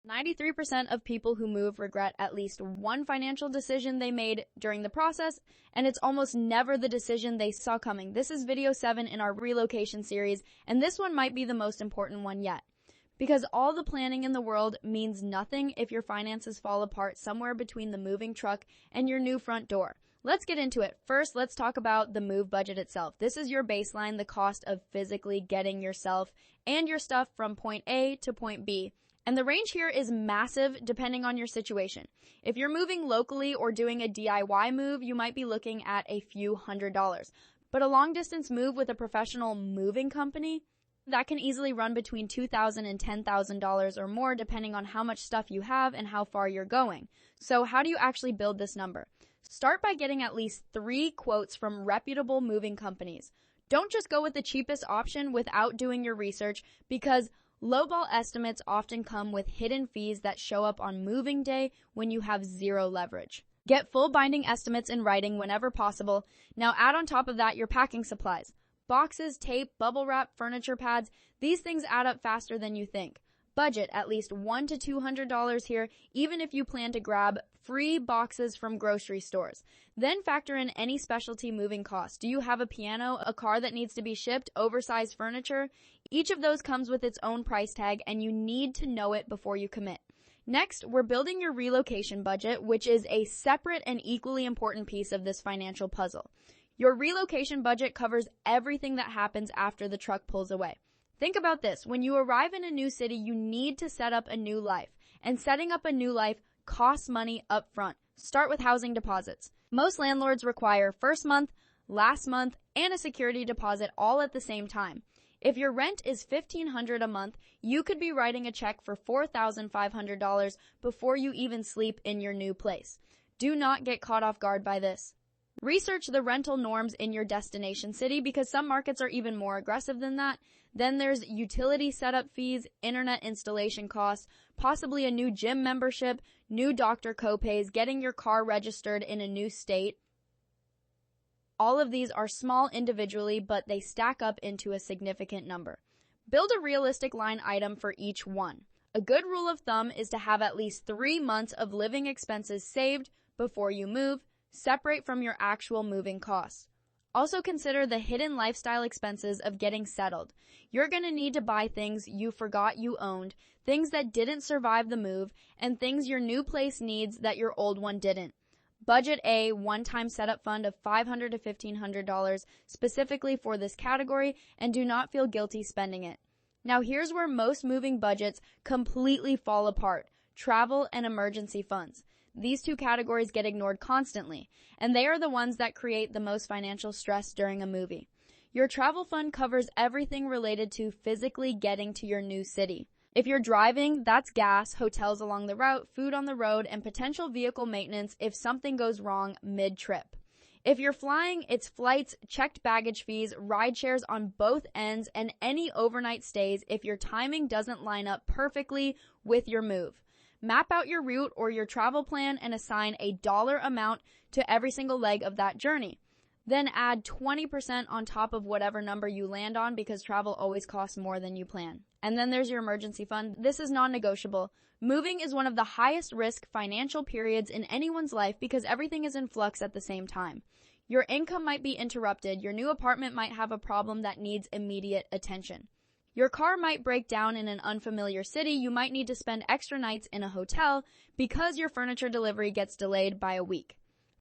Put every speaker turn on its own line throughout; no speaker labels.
93% of people who move regret at least one financial decision they made during the process, and it's almost never the decision they saw coming. This is video 7 in our relocation series, and this one might be the most important one yet. Because all the planning in the world means nothing if your finances fall apart somewhere between the moving truck and your new front door. Let's get into it. First, let's talk about the move budget itself. This is your baseline, the cost of physically getting yourself and your stuff from point A to point B. And the range here is massive depending on your situation. If you're moving locally or doing a DIY move, you might be looking at a few $100s. But a long distance move with a professional moving company, that can easily run between $2,000 and $10,000 or more depending on how much stuff you have and how far you're going. So how do you actually build this number? Start by getting at least 3 quotes from reputable moving companies. Don't just go with the cheapest option without doing your research, because lowball estimates often come with hidden fees that show up on moving day when you have zero leverage. Get full binding estimates in writing whenever possible. Now add on top of that your packing supplies. Boxes, tape, bubble wrap, furniture pads, these things add up faster than you think. Budget at least $100 to $200 here, even if you plan to grab free boxes from grocery stores. Then factor in any specialty moving costs. Do you have a piano, a car that needs to be shipped, oversized furniture? Each of those comes with its own price tag, and you need to know it before you commit. Next, we're building your relocation budget, which is a separate and equally important piece of this financial puzzle. Your relocation budget covers everything that happens after the truck pulls away. Think about this. When you arrive in a new city, you need to set up a new life. And setting up a new life costs money up front. Start with housing deposits. Most landlords require first month, last month, and a security deposit all at the same time. If your rent is $1,500 a month, you could be writing a check for $4,500 before you even sleep in your new place. Do not get caught off guard by this. Research the rental norms in your destination city, because some markets are even more aggressive than that. Then there's utility setup fees, internet installation costs, possibly a new gym membership, new doctor copays, getting your car registered in a new state. All of these are small individually, but they stack up into a significant number. Build a realistic line item for each one. A good rule of thumb is to have at least 3 months of living expenses saved before you move, separate from your actual moving costs. Also consider the hidden lifestyle expenses of getting settled. You're going to need to buy things you forgot you owned, things that didn't survive the move, and things your new place needs that your old one didn't. Budget a one-time setup fund of $500 to $1,500 specifically for this category, and do not feel guilty spending it. Now here's where most moving budgets completely fall apart: travel and emergency funds. These 2 categories get ignored constantly, and they are the ones that create the most financial stress during a movie. Your travel fund covers everything related to physically getting to your new city. If you're driving, that's gas, hotels along the route, food on the road, and potential vehicle maintenance if something goes wrong mid-trip. If you're flying, it's flights, checked baggage fees, ride shares on both ends, and any overnight stays if your timing doesn't line up perfectly with your move. Map out your route or your travel plan and assign a dollar amount to every single leg of that journey. Then add 20% on top of whatever number you land on, because travel always costs more than you plan. And then there's your emergency fund. This is non-negotiable. Moving is one of the highest risk financial periods in anyone's life because everything is in flux at the same time. Your income might be interrupted. Your new apartment might have a problem that needs immediate attention. Your car might break down in an unfamiliar city. You might need to spend extra nights in a hotel because your furniture delivery gets delayed by a week.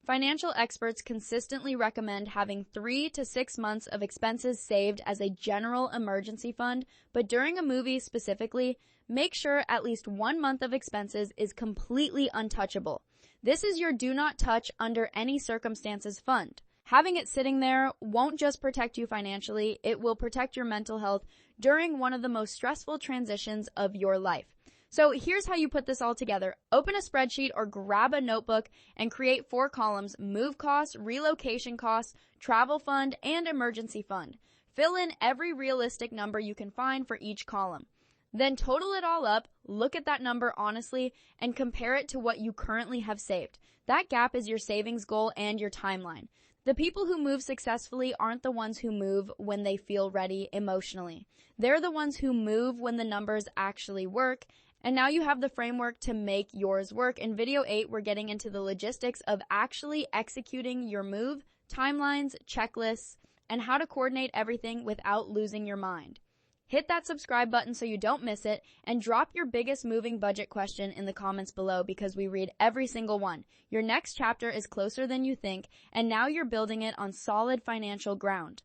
Financial experts consistently recommend having 3 to 6 months of expenses saved as a general emergency fund, but during a movie specifically, make sure at least 1 month of expenses is completely untouchable. This is your do not touch under any circumstances fund. Having it sitting there won't just protect you financially, it will protect your mental health during one of the most stressful transitions of your life. So here's how you put this all together. Open a spreadsheet or grab a notebook and create 4 columns: move costs, relocation costs, travel fund, and emergency fund. Fill in every realistic number you can find for each column. Then total it all up, look at that number honestly, and compare it to what you currently have saved. That gap is your savings goal and your timeline. The people who move successfully aren't the ones who move when they feel ready emotionally. They're the ones who move when the numbers actually work, And now you have the framework to make yours work. In video 8, we're getting into the logistics of actually executing your move, timelines, checklists, and how to coordinate everything without losing your mind. Hit that subscribe button so you don't miss it, and drop your biggest moving budget question in the comments below because we read every single one. Your next chapter is closer than you think, and now you're building it on solid financial ground.